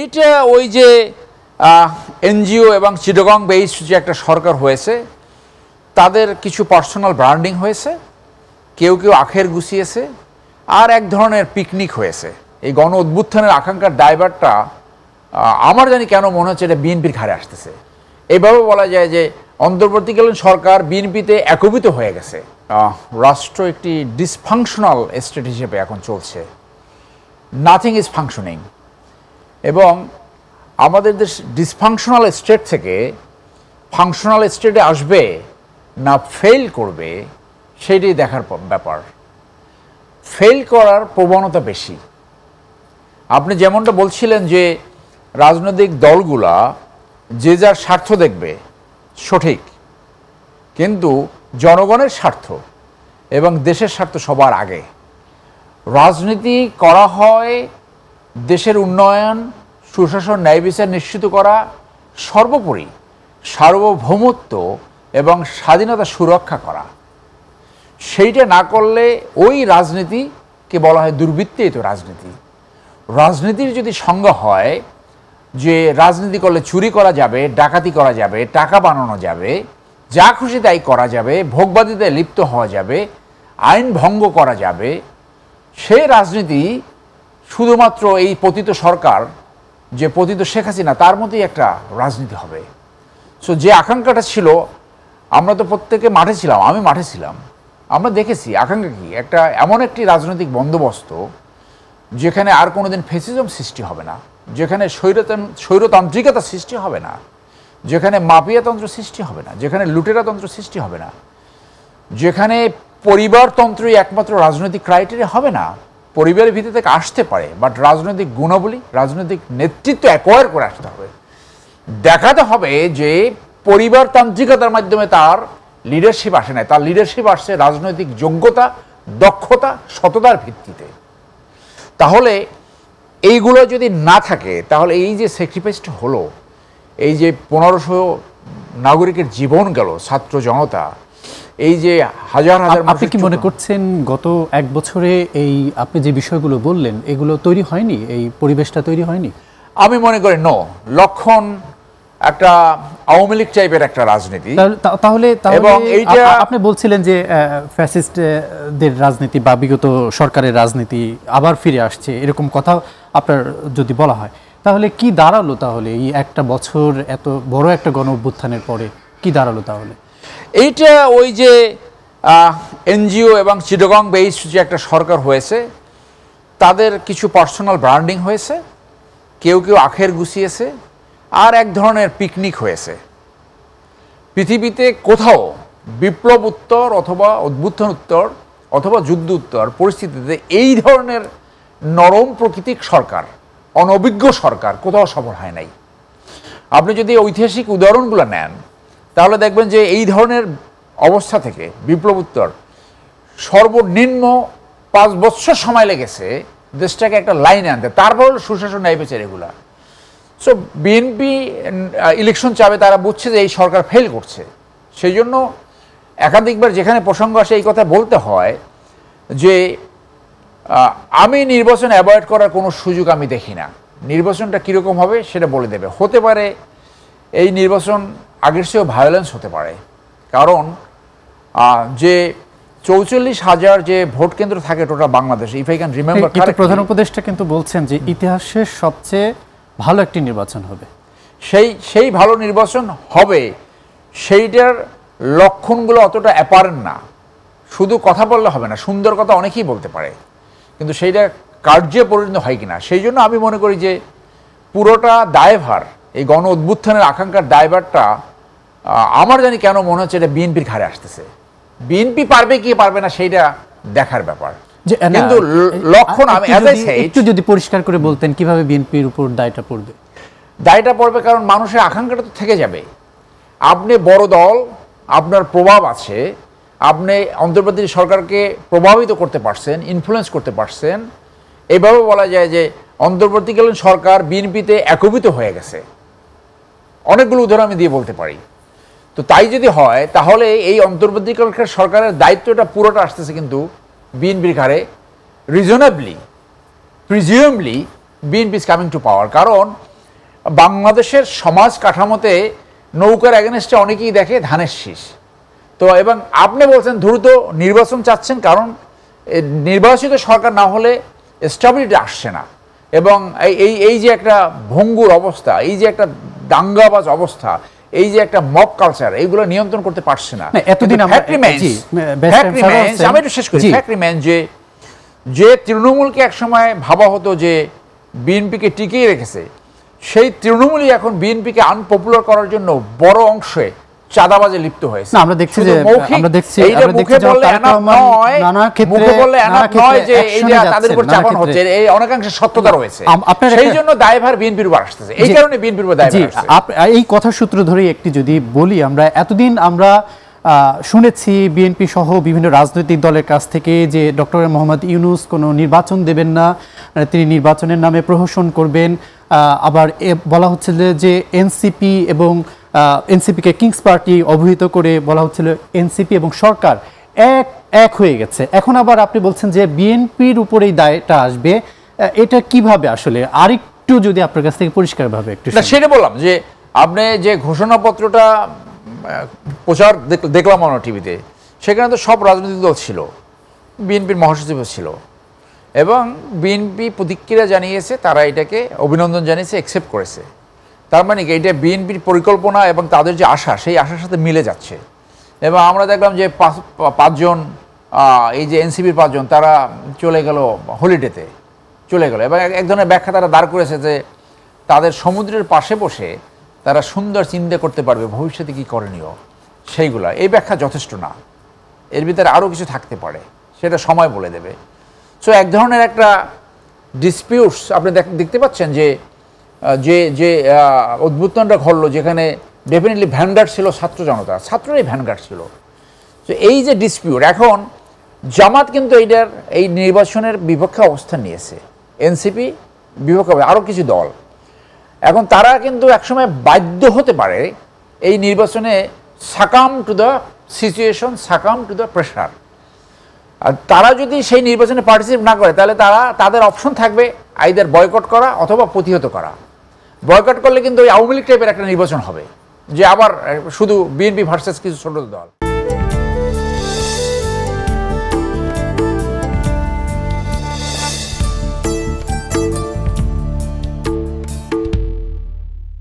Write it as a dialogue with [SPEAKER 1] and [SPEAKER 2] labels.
[SPEAKER 1] এইটা ওই যে এনজিও এবং চিটাগং বেসড যে একটা সরকার হয়েছে তাদের কিছু পার্সোনাল ব্র্যান্ডিং হয়েছে, কেউ কেউ আখের গুছিয়েছে, আর এক ধরনের পিকনিক হয়েছে। এই গণ অভ্যুত্থানের আকাঙ্ক্ষার দায়ভারটা আমার জানি কেন মনে হচ্ছে এটা বিএনপির ঘাড়ে আসতেছে। এইভাবে বলা যায় যে অন্তর্বর্তীকালীন সরকার বিএনপিতে একীভূত হয়ে গেছে। রাষ্ট্র একটি ডিসফাংশনাল স্টেট হিসেবে এখন চলছে, নাথিং ইজ ফাংশনিং। এবং আমাদের দেশ ডিসফাংশনাল স্টেট থেকে ফাংশনাল স্টেটে আসবে না ফেল করবে সেটাই দেখার ব্যাপার। ফেল করার প্রবণতা বেশি। আপনি যেমনটা বলছিলেন যে রাজনৈতিক দলগুলা যে যার স্বার্থ দেখবে, সঠিক, কিন্তু জনগণের স্বার্থ এবং দেশের স্বার্থ সবার আগে। রাজনীতি করা হয় দেশের উন্নয়ন, সুশাসন, ন্যায় বিচার নিশ্চিত করা, সর্বোপরি সার্বভৌমত্ব এবং স্বাধীনতা সুরক্ষা করা। সেইটা না করলে ওই রাজনীতিকে বলা হয় দুর্বৃত্তায়িত রাজনীতি। রাজনীতির যদি সংজ্ঞা হয় যে রাজনীতি করলে চুরি করা যাবে, ডাকাতি করা যাবে, টাকা বানানো যাবে, যা খুশি তাই করা যাবে, ভোগবাদিতায় লিপ্ত হওয়া যাবে, আইন ভঙ্গ করা যাবে, সেই রাজনীতি শুধুমাত্র এই পতিত সরকার, যে পতিত শেখ হাসিনা, তার মতোই একটা রাজনীতি হবে। সো যে আকাঙ্ক্ষাটা ছিল, আমরা তো প্রত্যেকে মাঠে ছিলাম, আমি মাঠে ছিলাম, আমরা দেখেছি আকাঙ্ক্ষা কি, একটা এমন একটি রাজনৈতিক বন্দোবস্ত যেখানে আর কোনোদিন ফেসিজম সৃষ্টি হবে না, যেখানে স্বৈরতান্ত্রিকতা সৃষ্টি হবে না, যেখানে মাফিয়াতন্ত্র সৃষ্টি হবে না, যেখানে লুটেরাতন্ত্র সৃষ্টি হবে না, যেখানে পরিবারতন্ত্রই একমাত্র রাজনৈতিক ক্রাইটেরিয়া হবে না। পরিবারের ভিতর থেকে আসতে পারে, বাট রাজনৈতিক গুণাবলী, রাজনৈতিক নেতৃত্ব অ্যাকোয়ার করে আসতে হবে। দেখাতে হবে যে পরিবারতান্ত্রিকতার মাধ্যমে তার লিডারশিপ আসে না, তার লিডারশিপ আসছে রাজনৈতিক যোগ্যতা, দক্ষতা, সততার ভিত্তিতে। তাহলে এইগুলো যদি না থাকে, তাহলে এই যে স্যাক্রিফাইসটা হলো, এই যে 1500 নাগরিকের জীবন গেল, ছাত্র জনতা, এই যে হাজার হাজার,
[SPEAKER 2] আপনি কি মনে করছেন গত এক বছরে এই আপনি যে বিষয়গুলো বললেন এগুলো তৈরি হয়নি, এই পরিবেশটা তৈরি হয়নি?
[SPEAKER 1] আমি মনে করি লক্ষণ একটা আওয়ামী লীগ টাইপের একটা রাজনীতি।
[SPEAKER 2] তাহলে আপনি বলছিলেন যে ফ্যাসিস্টদের রাজনীতি বা বিগত সরকারের রাজনীতি আবার ফিরে আসছে, এরকম কথা আপনার যদি বলা হয়, তাহলে কি দাঁড়ালো? তাহলে এই একটা বছর এত বড় একটা গণ অভ্যুত্থানের পরে কি দাঁড়ালো তাহলে?
[SPEAKER 1] এইটা ওই যে এনজিও এবং চিটাগং বেসড যে একটা সরকার হয়েছে তাদের কিছু পার্সোনাল ব্র্যান্ডিং হয়েছে, কেউ কেউ আখের গুছিয়েছে, আর এক ধরনের পিকনিক হয়েছে। পৃথিবীতে কোথাও বিপ্লব উত্তর অথবা অভ্যুত্থান উত্তর অথবা যুদ্ধ উত্তর পরিস্থিতিতে এই ধরনের নরম প্রকৃতিক সরকার, অনভিজ্ঞ সরকার কোথাও সফল হয় নাই। আপনি যদি ঐতিহাসিক উদাহরণগুলো নেন তাহলে দেখবেন যে এই ধরনের অবস্থা থেকে বিপ্লব উত্তর সর্বনিম্ন 5 বছর সময় লেগেছে দেশটাকে একটা লাইনে আনতে, তারপর সুশাসন, ন্যায় বিচার, এগুলা। সো বিএনপি ইলেকশন চাবে, তারা বুঝছে যে এই সরকার ফেল করছে, সেই জন্য একাধিকবার যেখানে প্রসঙ্গ আসে এই কথা বলতে হয় যে আমি নির্বাচন অ্যাভয়েড করার কোনো সুযোগ আমি দেখি না। নির্বাচনটা কীরকম হবে সেটা বলে দেবে। হতে পারে এই নির্বাচন আগের চেয়েও ভায়োলেন্স হতে পারে, কারণ যে 44,000 যে ভোট কেন্দ্র থাকে টোটাল বাংলাদেশে, ইফ আই ক্যান রিমেম্বার,
[SPEAKER 2] প্রধান উপদেষ্টা কিন্তু বলছেন যে ইতিহাসের সবচেয়ে ভালো একটি নির্বাচন হবে।
[SPEAKER 1] সেই ভালো নির্বাচন হবে, সেইটার লক্ষণগুলো অতটা অ্যাপারেন্ট না। শুধু কথা বললে হবে না, সুন্দর কথা অনেকেই বলতে পারে, কিন্তু সেইটা কার্যে পরিণত হয় কিনা। সেই জন্য আমি মনে করি যে পুরোটা দায়ভার, এই গণ অভ্যুত্থানের আকাঙ্ক্ষার দায়ভারটা আমার জানি কেন মনে হচ্ছে এটা বিএনপির ঘাড়ে আসতেছে। বিএনপি পারবে কি পারবে না সেইটা দেখার ব্যাপার, কিন্তু লক্ষণ আমি
[SPEAKER 2] একটু যদি পরিষ্কার করে বলতেন কিভাবে বিএনপির উপর দায়টা পড়বে।
[SPEAKER 1] দায়টা পড়বে কারণ মানুষের আকাঙ্ক্ষাটা তো থেকে যাবে। আপনি বড় দল, আপনার প্রভাব আছে, আপনি অন্তর্বর্তী সরকারকে প্রভাবিত করতে পারছেন, ইনফ্লুয়েন্স করতে পারছেন। এইভাবে বলা যায় যে অন্তর্বর্তীকালীন সরকার বিএনপিতে একীভূত হয়ে গেছে। অনেকগুলো উদাহরণ আমি দিয়ে বলতে পারি। তো তাই যদি হয় তাহলে এই অন্তর্বর্তীকালীন সরকারের দায়িত্বটা পুরোটা আসতেছে কিন্তু বিএনপির ঘাড়ে। Reasonably, presumably BNP is coming to power. কারণ বাংলাদেশের সমাজ কাঠামোতে নৌকার এগেনস্টে অনেকেই দেখে ধানের শীষ। তো এবং আপনি বলছেন দ্রুত নির্বাচন চাচ্ছেন, কারণ নির্বাচিত সরকার না হলে স্টেবিলিটি আসছে না, এবং এই যে একটা ভঙ্গুর অবস্থা, এই যে একটা দাঙ্গাবাজ অবস্থা, এই যে একটা মব কালচার, এইগুলো নিয়ন্ত্রণ করতে পারছে না।
[SPEAKER 2] এতদিন
[SPEAKER 1] আমি একটু শেষ করি। ফ্যাক্ট রিমেইনস যে তৃণমূলকে একসময় ভাবা হতো যে বিএনপিকে টিকিয়ে রেখেছে, সেই তৃণমূলই এখন বিএনপিকে আনপপুলার করার জন্য বড় অংশে চাঁদাবাজে লিপ্ত হয়েছে।
[SPEAKER 2] আমরা দেখছি যে
[SPEAKER 1] মুখে বললে এনাফ নয় যে এইটা তাদের উপর চাপান হচ্ছে, এই অনেকাংশে সত্যতা রয়েছে। সেই জন্য দায়ভার বিএনপির উপর আসতেছে, এই কারণে বিএনপির উপর দায়ভার আসছে।
[SPEAKER 2] এই কথা সূত্র ধরেই একটি যদি বলি, আমরা এতদিন আমরা শুনেছি বিএনপি সহ বিভিন্ন রাজনৈতিক দলের কাছ থেকে যে ডক্টর মোহাম্মদ ইউনূস কোনো নির্বাচন দেবেন না, তিনি নির্বাচনের নামে প্রহসন করবেন। আবার বলা হচ্ছিল যে এনসিপি এবং এনসিপিকে কিংস পার্টি অভিহিত করে বলা হচ্ছিল এনসিপি এবং সরকার এক হয়ে গেছে। এখন আবার আপনি বলছেন যে বিএনপির উপরেই দায়টা আসবে, এটা কিভাবে আসলে আরেকটু যদি আপনার কাছ থেকে পরিষ্কারভাবে একটু।
[SPEAKER 1] সেটা বললাম যে আপনি যে ঘোষণাপত্রটা প্রচার দেখলাম আমরা টিভিতে, সেখানে তো সব রাজনৈতিক দল ছিল, বিএনপির মহাসচিব ছিল, এবং বিএনপি প্রতিক্রিয়া জানিয়েছে, তারা এটাকে অভিনন্দন জানিয়েছে, অ্যাকসেপ্ট করেছে। তার মানে কি এটা বিএনপির পরিকল্পনা এবং তাদের যে আশা, সেই আশার সাথে মিলে যাচ্ছে। এবং আমরা দেখলাম যে পাঁচজন, এই যে এনসিপির 5 জন, তারা চলে গেল হলিডেতে, চলে গেল। এবং এক ধরনের ব্যাখ্যা তারা দাঁড় করেছে যে তাদের সমুদ্রের পাশে বসে তারা সুন্দর চিন্তা করতে পারবে ভবিষ্যতে কী করণীয়, সেইগুলা। এই ব্যাখ্যা যথেষ্ট না, এর ভিতরে আরও কিছু থাকতে পারে, সেটা সময় বলে দেবে। সো এক ধরনের একটা ডিসপিউটস আপনি দেখতে পাচ্ছেন যে যে যে অভ্যুত্থানটা ঘটলো, যেখানে ডেফিনেটলি ভ্যানগার্ড ছিল ছাত্র জনতা, ছাত্ররাই ভ্যানগার্ড ছিল। তো এই যে ডিসপিউট, এখন জামাত কিন্তু এই নির্বাচনের বিপক্ষে অবস্থান নিয়েছে, এনসিপি বিপক্ষে, আরও কিছু দল। এখন তারা কিন্তু একসময় বাধ্য হতে পারে এই নির্বাচনে succumb to the situation, succumb to the pressure. আর তারা যদি সেই নির্বাচনে পার্টিসিপেট না করে, তাহলে তাদের অপশন থাকবে আইদার বয়কট করা অথবা প্রতিহত করা। বয়কট করলে কিন্তু ওই আওয়ামী লীগ টাইপের একটা নির্বাচন হবে, যে আবার শুধু বিএনপি ভার্সেস কিছু ছোট দল।